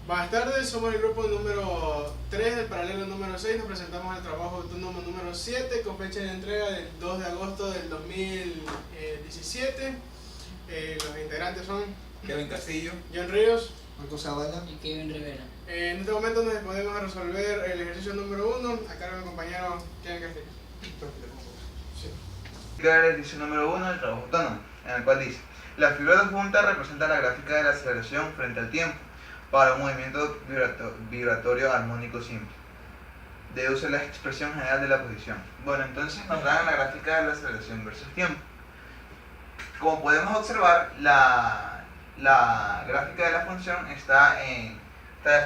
Buenas tardes, somos el grupo número 3 del paralelo número 6. Nos presentamos el trabajo autónomo número 7 con fecha de entrega del 2 de agosto del 2017. Los integrantes son Kevin Castillo, John Ríos, Marcos Zavala y Kevin Rivera. En este momento nos disponemos a resolver el ejercicio número 1 a cargo de mi compañero Kevin Castillo. El ejercicio número 1 del trabajo autónomo, en el cual dice: la figura adjunta representa la gráfica de la aceleración frente al tiempo para un movimiento vibratorio armónico simple. Deduce la expresión general de la posición. Bueno, entonces nos dan la gráfica de la aceleración versus tiempo. Como podemos observar, la gráfica de la función está de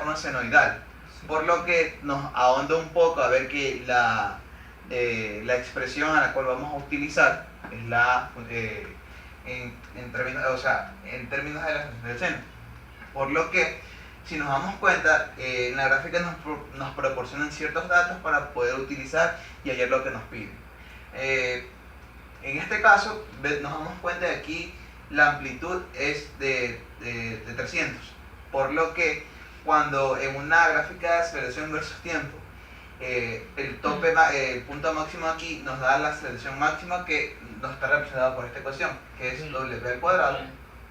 forma senoidal, por lo que nos ahonda un poco a ver que la expresión a la cual vamos a utilizar es en términos de la función del seno. Por lo que, si nos damos cuenta, en la gráfica nos proporcionan ciertos datos para poder utilizar y hallar lo que nos piden. En este caso, nos damos cuenta de aquí la amplitud es de 300, por lo que cuando en una gráfica de aceleración versus tiempo, el punto máximo aquí nos da la aceleración máxima que nos está representada por esta ecuación, que es w al cuadrado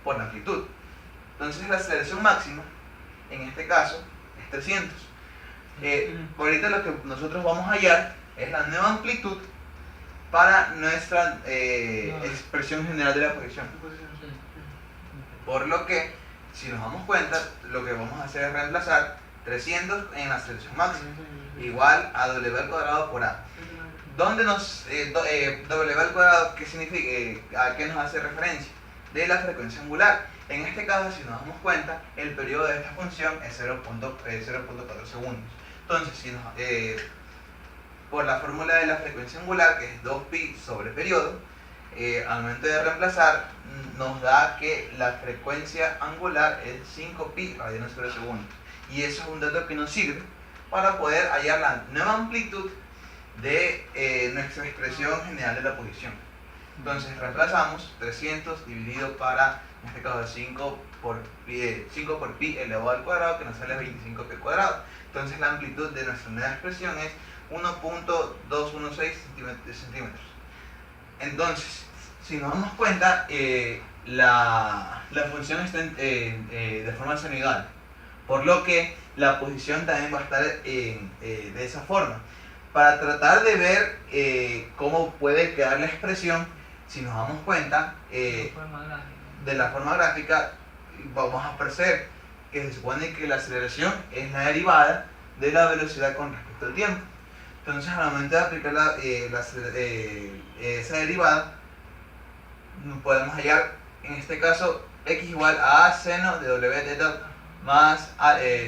por la amplitud. Entonces la aceleración máxima, en este caso, es 300. Ahorita lo que nosotros vamos a hallar es la nueva amplitud para nuestra expresión general de la posición. Por lo que, si nos damos cuenta, lo que vamos a hacer es reemplazar 300 en la aceleración máxima, igual a w al cuadrado por a. ¿Dónde w al cuadrado, qué significa, a qué nos hace referencia? De la frecuencia angular. En este caso, si nos damos cuenta, el periodo de esta función es 0.4 segundos. Entonces, por la fórmula de la frecuencia angular, que es 2pi sobre periodo, al momento de reemplazar, nos da que la frecuencia angular es 5pi radianes sobre segundo. Y eso es un dato que nos sirve para poder hallar la nueva amplitud de nuestra expresión general de la posición. Entonces reemplazamos 300 dividido para, en este caso, 5 por pi elevado al cuadrado, que nos sale 25pi al cuadrado. Entonces la amplitud de nuestra nueva expresión es 1.216 centímetros. Entonces, si nos damos cuenta, la función está de forma senoidal, por lo que la posición también va a estar de esa forma. Para tratar de ver cómo puede quedar la expresión, si nos damos cuenta de la forma gráfica, vamos a percibir que se supone que la aceleración es la derivada de la velocidad con respecto al tiempo. Entonces, al momento de aplicar esa derivada, podemos hallar, en este caso, x igual a a seno de w teta más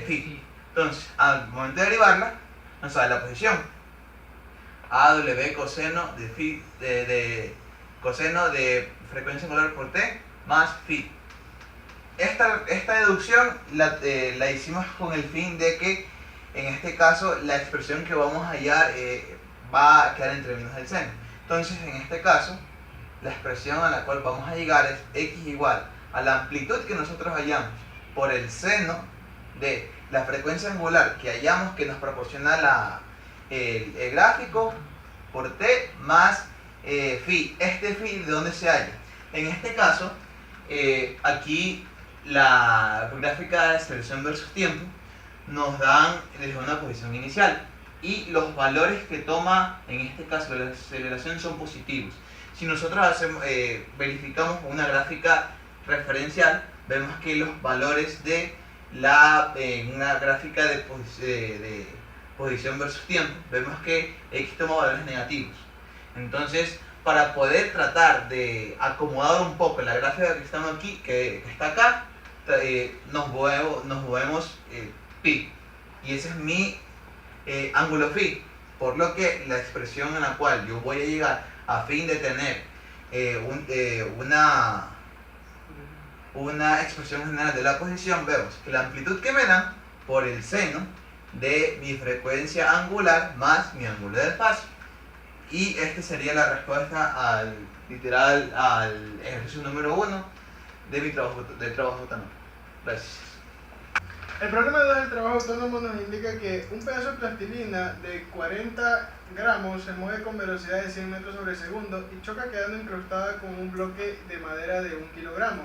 phi. Entonces, al momento de derivarla, nos sale la posición a w coseno de phi coseno de frecuencia angular por t más phi. Esta deducción la hicimos con el fin de que, en este caso, la expresión que vamos a hallar va a quedar en términos del seno. Entonces, en este caso, la expresión a la cual vamos a llegar es x igual a la amplitud que nosotros hallamos por el seno de la frecuencia angular que hallamos, que nos proporciona el gráfico, por t más phi. Este phi, ¿de dónde se halla? En este caso, aquí la gráfica de aceleración versus tiempo nos dan desde una posición inicial y los valores que toma, en este caso, la aceleración son positivos. Si nosotros verificamos una gráfica referencial, vemos que los valores de una gráfica de posición versus tiempo, vemos que x toma valores negativos. Entonces, para poder tratar de acomodar un poco la gráfica que estamos aquí, que está acá, nos movemos pi, y ese es mi ángulo phi, por lo que la expresión en la cual yo voy a llegar a fin de tener una expresión general de la posición, vemos que la amplitud que me dan por el seno de mi frecuencia angular más mi ángulo de desfase. Y esta sería la respuesta al ejercicio número 1 de mi trabajo autónomo. Gracias. El problema 2 del trabajo autónomo nos indica que un pedazo de plastilina de 40 gramos se mueve con velocidad de 100 metros sobre segundo y choca quedando incrustada con un bloque de madera de 1 kilogramo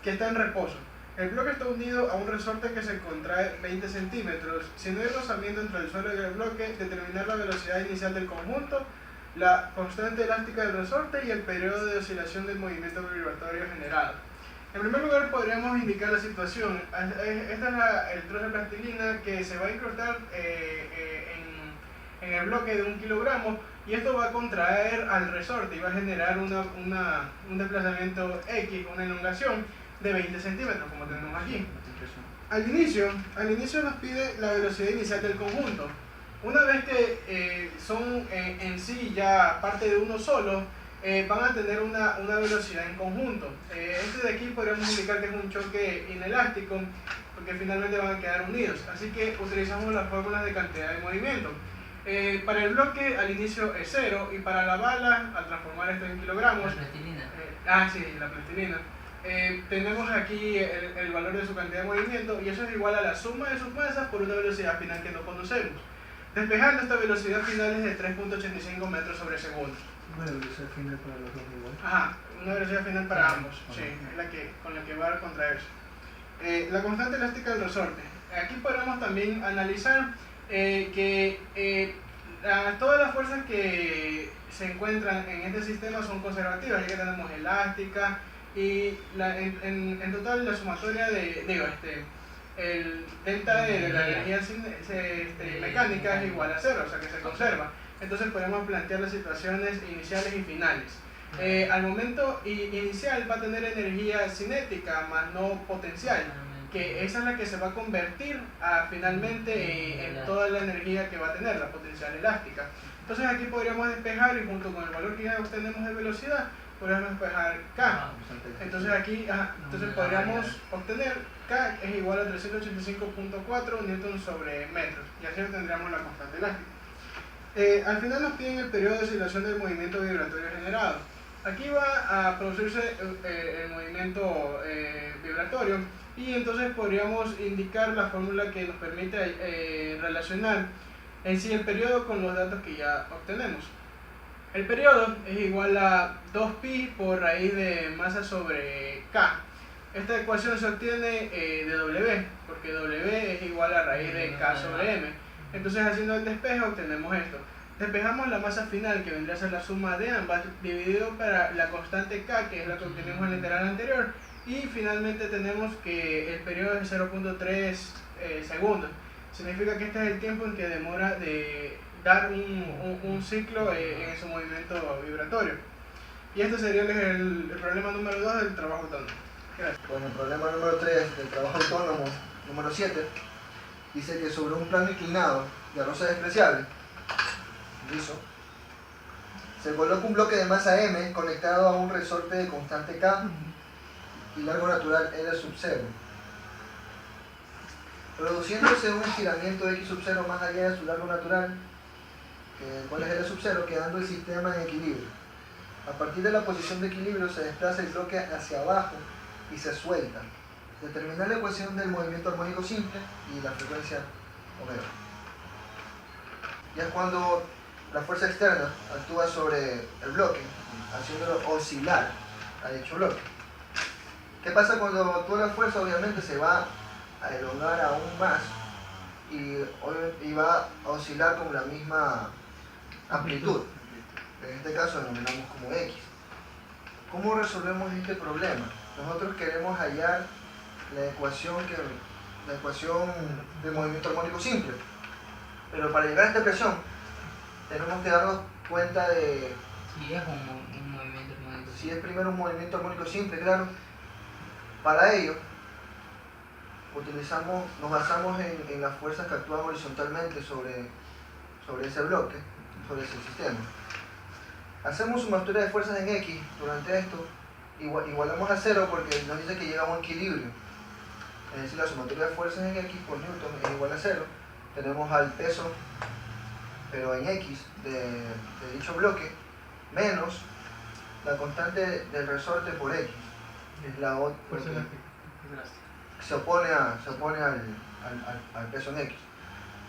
que está en reposo. El bloque está unido a un resorte que se contrae 20 centímetros. Si no hay rozamiento entre el suelo y el bloque, determinar la velocidad inicial del conjunto, la constante elástica del resorte y el periodo de oscilación del movimiento vibratorio generado. En primer lugar, podríamos indicar la situación. Este es el trozo de plastilina que se va a incrustar en el bloque de 1 kilogramo y esto va a contraer al resorte y va a generar un desplazamiento X, una elongación de 20 centímetros, como tenemos aquí. Al inicio nos pide la velocidad inicial del conjunto. Una vez que son en sí ya parte de uno solo, van a tener una velocidad en conjunto. Este de aquí podríamos indicar que es un choque inelástico, porque finalmente van a quedar unidos. Así que utilizamos las fórmulas de cantidad de movimiento. Para el bloque al inicio es 0 y para la bala, al transformar esto en kilogramos... La plastilina. Sí, la plastilina. Tenemos aquí el valor de su cantidad de movimiento y eso es igual a la suma de sus masas por una velocidad final que no conocemos. Despejando, esta velocidad final es de 3.85 metros sobre segundo. Una velocidad final para los dos igual. Ajá, una velocidad final para ambos, sí, es con la que va a contraerse. La constante elástica del resorte. Aquí podemos también analizar todas las fuerzas que se encuentran en este sistema son conservativas, ya que tenemos elástica y en total la sumatoria el delta de la energía mecánica es igual a 0, o sea que se conserva. Entonces podemos plantear las situaciones iniciales y finales. Al momento inicial va a tener energía cinética más no potencial, que esa es la que se va a convertir finalmente en toda la energía que va a tener, la potencial elástica. Entonces aquí podríamos despejar y junto con el valor que ya obtenemos de velocidad, podríamos despejar K. Entonces aquí podríamos obtener K es igual a 385.4 newton sobre metros y así obtendríamos la constante elástica. Al final nos piden el periodo de oscilación del movimiento vibratorio generado. Aquí va a producirse el movimiento vibratorio y entonces podríamos indicar la fórmula que nos permite relacionar en sí el periodo con los datos que ya obtenemos. El periodo es igual a 2pi por raíz de masa sobre K. Esta ecuación se obtiene de W, porque W es igual a raíz de K sobre M. Entonces haciendo el despeje obtenemos esto. Despejamos la masa final, que vendría a ser la suma de ambas, dividido para la constante K, que es la que obtenemos en el literal anterior, y finalmente tenemos que el periodo es 0.3 segundos. Significa que este es el tiempo en que demora de dar un ciclo en su movimiento vibratorio. Y este sería el problema número 2 del trabajo autónomo. Gracias. Bueno, el problema número 3 del trabajo autónomo, número 7, dice que sobre un plano inclinado de arroz despreciable, liso, se coloca un bloque de masa M conectado a un resorte de constante K y largo natural L sub 0. Produciéndose un estiramiento X sub 0 más allá de su largo natural, ¿cuál es L sub 0? Quedando el sistema en equilibrio. A partir de la posición de equilibrio se desplaza el bloque hacia abajo y se suelta. Determinar la ecuación del movimiento armónico simple y la frecuencia omega. Ya es cuando la fuerza externa actúa sobre el bloque, haciéndolo oscilar a dicho bloque. ¿Qué pasa cuando actúa la fuerza? Obviamente se va a elongar aún más y va a oscilar con la misma amplitud. En este caso denominamos como X. ¿Cómo resolvemos este problema? Nosotros queremos hallar la ecuación del movimiento armónico simple. Pero para llegar a esta expresión tenemos que darnos cuenta de si es un movimiento armónico. Si es primero un movimiento armónico simple, claro. Para ello nos basamos en las fuerzas que actúan horizontalmente sobre ese bloque, sobre ese sistema. Hacemos sumatoria de fuerzas en X durante esto, igualamos a 0 porque nos dice que llega a un equilibrio. Es decir, la sumatoria de fuerzas en X por Newton es igual a 0. Tenemos al peso, pero en X de dicho bloque, menos la constante del resorte por X. Es la otra. Se opone al al peso en X.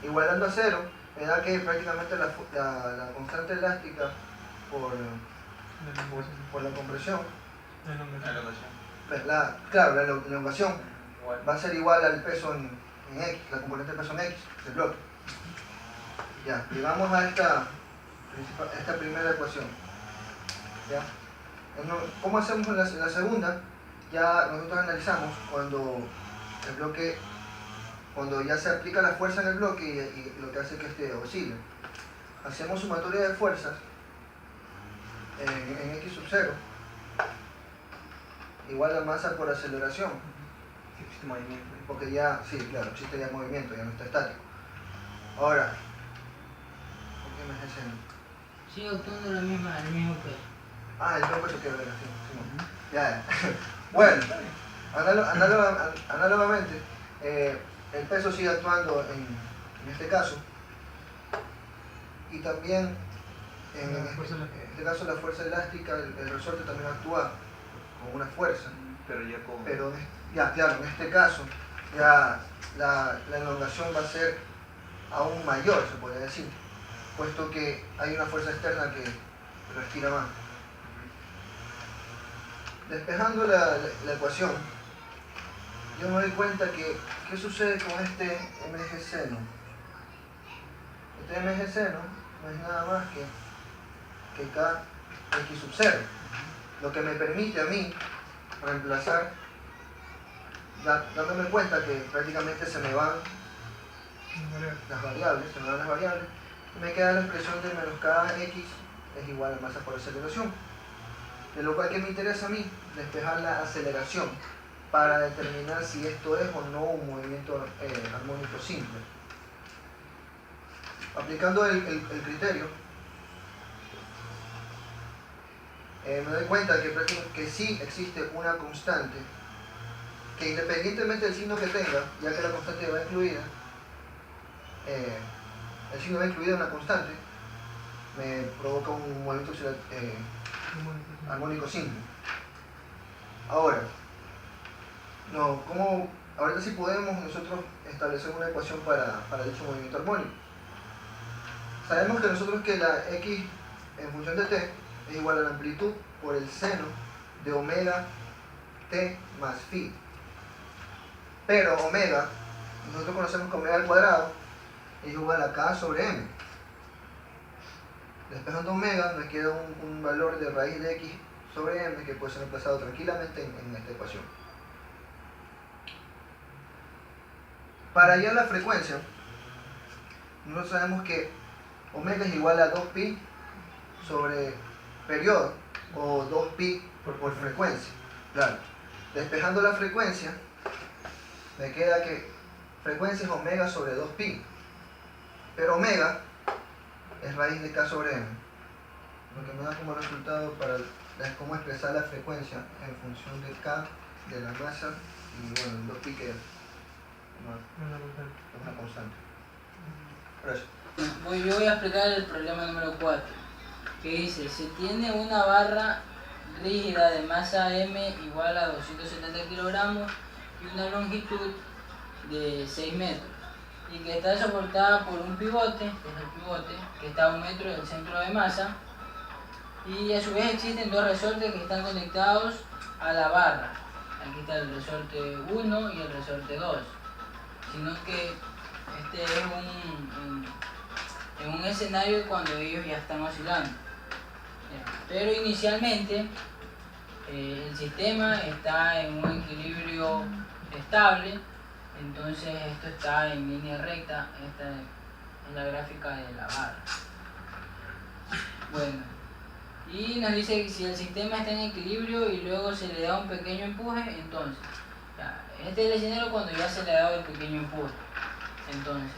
Igualando a 0, me da que prácticamente la constante elástica por la compresión, claro, la elongación Igual. va a ser igual al peso en X, la componente del peso en X del bloque. Ya, llegamos a esta primera ecuación. ¿Ya? ¿Cómo hacemos en la segunda? Ya nosotros analizamos cuando el bloque, cuando ya se aplica la fuerza en el bloque y lo que hace que este oscile. Hacemos sumatoria de fuerzas en X sub 0 igual a masa por aceleración. Existe movimiento. Porque ya, sí, claro, existe ya movimiento, ya no está estático. Ahora, ¿por qué me es ese? Sigue actuando el mismo peso. Ah, el bloque se queda, sí. Ya. Bueno, análogamente, el peso sigue actuando en este caso. Y también, en este caso, la fuerza elástica, el resorte también actúa con una fuerza. Pero ya como... Pero ya, claro, en este caso ya la elongación va a ser aún mayor, se podría decir, puesto que hay una fuerza externa que lo estira más. Despejando la ecuación, yo me doy cuenta que ¿qué sucede con este MG seno? Este MG seno no es nada más que Kx sub 0, lo que me permite a mí reemplazar, dándome cuenta que prácticamente se me van las variables, y me queda la expresión de menos kx es igual a masa por aceleración. De lo cual que me interesa a mí, despejar la aceleración para determinar si esto es o no un movimiento armónico simple. Aplicando el criterio, me doy cuenta que sí existe una constante que independientemente del signo que tenga, ya que la constante va incluida, el signo va incluido en la constante, me provoca un movimiento armónico simple. Ahora, ahorita sí podemos nosotros establecer una ecuación para dicho movimiento armónico. Sabemos que nosotros que la x en función de t es igual a la amplitud por el seno de omega t más phi. Pero omega, nosotros conocemos que omega al cuadrado es igual a k sobre m. Despejando omega me queda un valor de raíz de x sobre m que puede ser reemplazado tranquilamente en esta ecuación. Para hallar la frecuencia, nosotros sabemos que omega es igual a 2pi sobre periodo o 2pi por frecuencia. Claro. Despejando la frecuencia, me queda que frecuencia es omega sobre 2pi. Pero omega es raíz de k sobre m. Lo que me da como resultado es cómo expresar la frecuencia en función de k, de la masa y bueno, el 2pi que es una constante. Gracias. Yo voy a explicar el problema número 4, que dice, se tiene una barra rígida de masa m igual a 270 kilogramos y una longitud de 6 metros, y que está soportada por un pivote, que es el pivote, que está a 1 metro del centro de masa, y a su vez existen dos resortes que están conectados a la barra. Aquí está el resorte 1 y el resorte 2, sino que este es en un escenario cuando ellos ya están oscilando. Pero inicialmente el sistema está en un equilibrio estable, entonces esto está en línea recta. Esta es la gráfica de la barra. Bueno, y nos dice que si el sistema está en equilibrio y luego se le da un pequeño empuje, entonces este es el escenario cuando ya se le ha dado el pequeño empuje. Entonces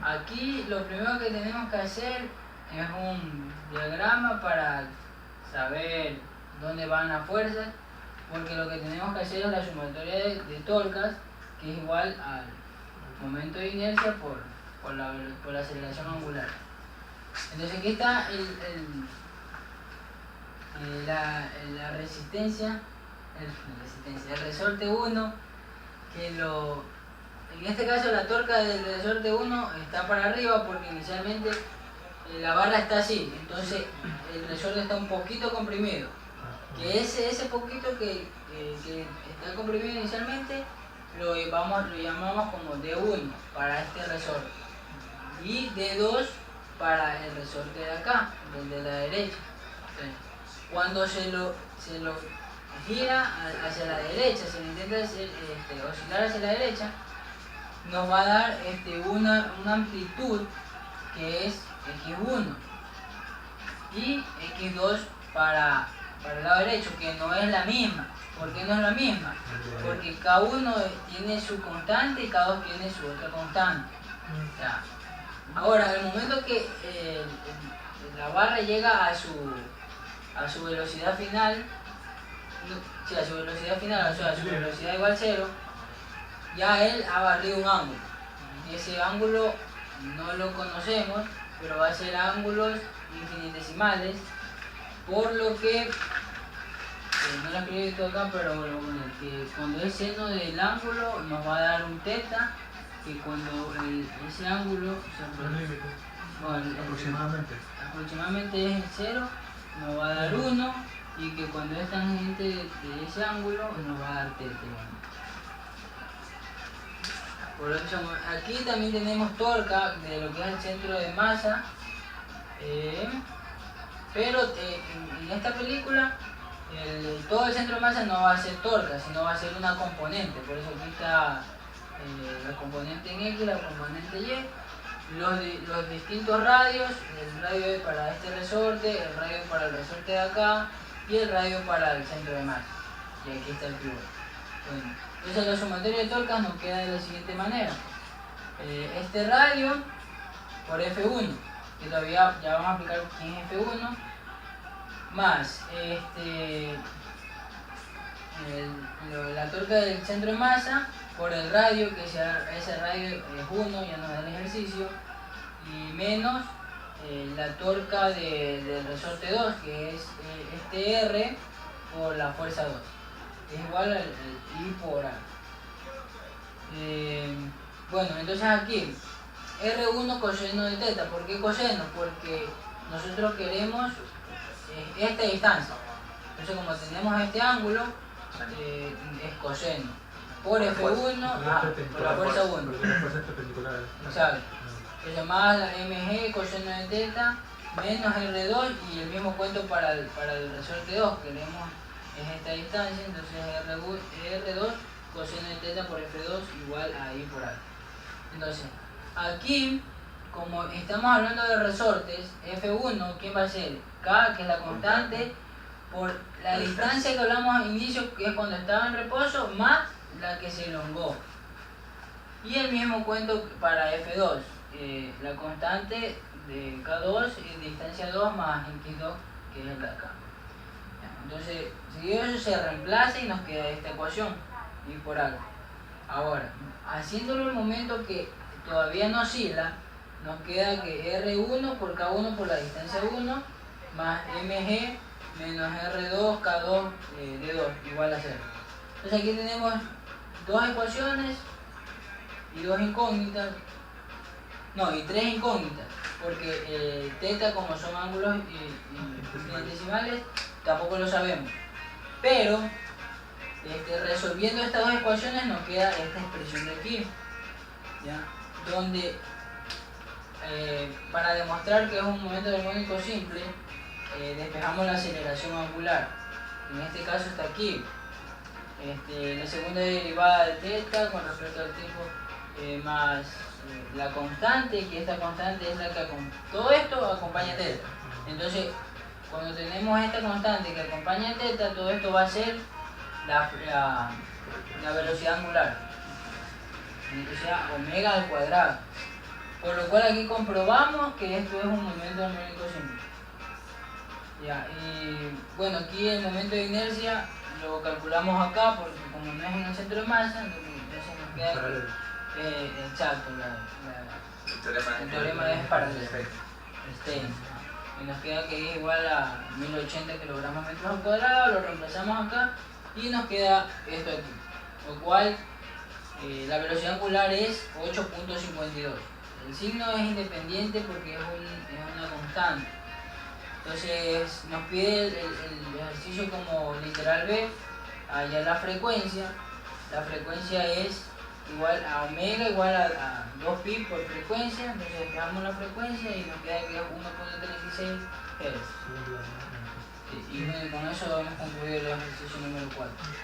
aquí lo primero que tenemos que hacer es un diagrama para saber dónde van las fuerzas, porque lo que tenemos que hacer es la sumatoria de torcas, que es igual al momento de inercia por la aceleración angular. Entonces aquí está la resistencia, el resorte 1, que en este caso la torca del resorte 1 está para arriba porque inicialmente la barra está así, entonces el resorte está un poquito comprimido. Que ese poquito que está comprimido inicialmente lo llamamos como D1 para este resorte y D2 para el resorte de acá, el de la derecha. Entonces, cuando se lo gira hacia la derecha, se le intenta oscilar hacia la derecha, nos va a dar una amplitud que es X1 y X2 para el lado derecho, que no es la misma. ¿Por qué no es la misma? Porque cada uno tiene su constante y cada dos tiene su otra constante. Ya. Ahora, al momento que la barra llega a su velocidad final, o sea, a su velocidad igual a 0, ya él ha barrido un ángulo. Y ese ángulo no lo conocemos, pero va a ser ángulos infinitesimales, por lo que, no lo he escrito acá, pero bueno, que cuando es seno del ángulo nos va a dar un teta, que cuando ese ángulo aproximadamente es el 0, nos va a dar 1, y que cuando es tangente de ese ángulo nos va a dar teta. Por eso, aquí también tenemos torca de lo que es el centro de masa, pero en esta película todo el centro de masa no va a ser torca, sino va a ser una componente. Por eso aquí está la componente en X, la componente Y, los distintos radios, el radio para este resorte, el radio para el resorte de acá y el radio para el centro de masa. Y aquí está el pivot. Bueno, entonces la sumatoria de torcas nos queda de la siguiente manera. Este radio por F1, que todavía ya vamos a explicar quién es F1, más la torca del centro de masa por el radio, que ese radio es 1, ya nos da el ejercicio, y menos la torca del resorte 2, que es este R por la fuerza 2. Es igual al I por A. Bueno, entonces aquí R1 coseno de teta. ¿Por qué coseno? Porque nosotros queremos esta distancia. Entonces, como tenemos este ángulo, es coseno por F1 por la fuerza 1. Exacto. Entonces más la mg coseno de teta menos R2, y el mismo cuento para el resorte 2, queremos es esta distancia, entonces R2 coseno de teta por F2 igual a I por A. Entonces, aquí, como estamos hablando de resortes, F1, ¿quién va a ser? K, que es la constante, por la distancia que hablamos al inicio, que es cuando estaba en reposo, más la que se elongó. Y el mismo cuento para F2, la constante de K2 es distancia 2 más X2, que es la K. Entonces, si eso se reemplaza y nos queda esta ecuación, y por algo. Ahora, haciéndolo en el momento que todavía no oscila, nos queda que R1 por K1 por la distancia 1, más mg menos R2 K2 D2 igual a 0. Entonces aquí tenemos dos ecuaciones y dos incógnitas, no, y tres incógnitas, porque teta, como son ángulos infinitesimales, tampoco lo sabemos. Pero resolviendo estas dos ecuaciones nos queda esta expresión de aquí, ¿ya? Donde para demostrar que es un momento armónico simple, despejamos la aceleración angular. En este caso está aquí. La segunda derivada de teta con respecto al tiempo más la constante, que esta constante es la que todo esto acompaña teta. Entonces, cuando tenemos esta constante que acompaña teta, todo esto va a ser la velocidad angular, que sea omega al cuadrado. Por lo cual aquí comprobamos que esto es un momento armónico simple. Ya, y bueno, aquí el momento de inercia lo calculamos acá porque como no es en el centro de masa, entonces nos queda exacto, el teorema es paralelo. Y nos queda que es igual a 1080 kilogramos metros al cuadrado, lo reemplazamos acá y nos queda esto aquí. Lo cual La velocidad angular es 8.52. El signo es independiente porque es una constante. Entonces nos pide el ejercicio como literal B. Allá la frecuencia es igual a omega igual a 2pi por frecuencia. Entonces despejamos la frecuencia y nos queda que es 1.36 Hz. Y con eso hemos concluido el ejercicio número 4.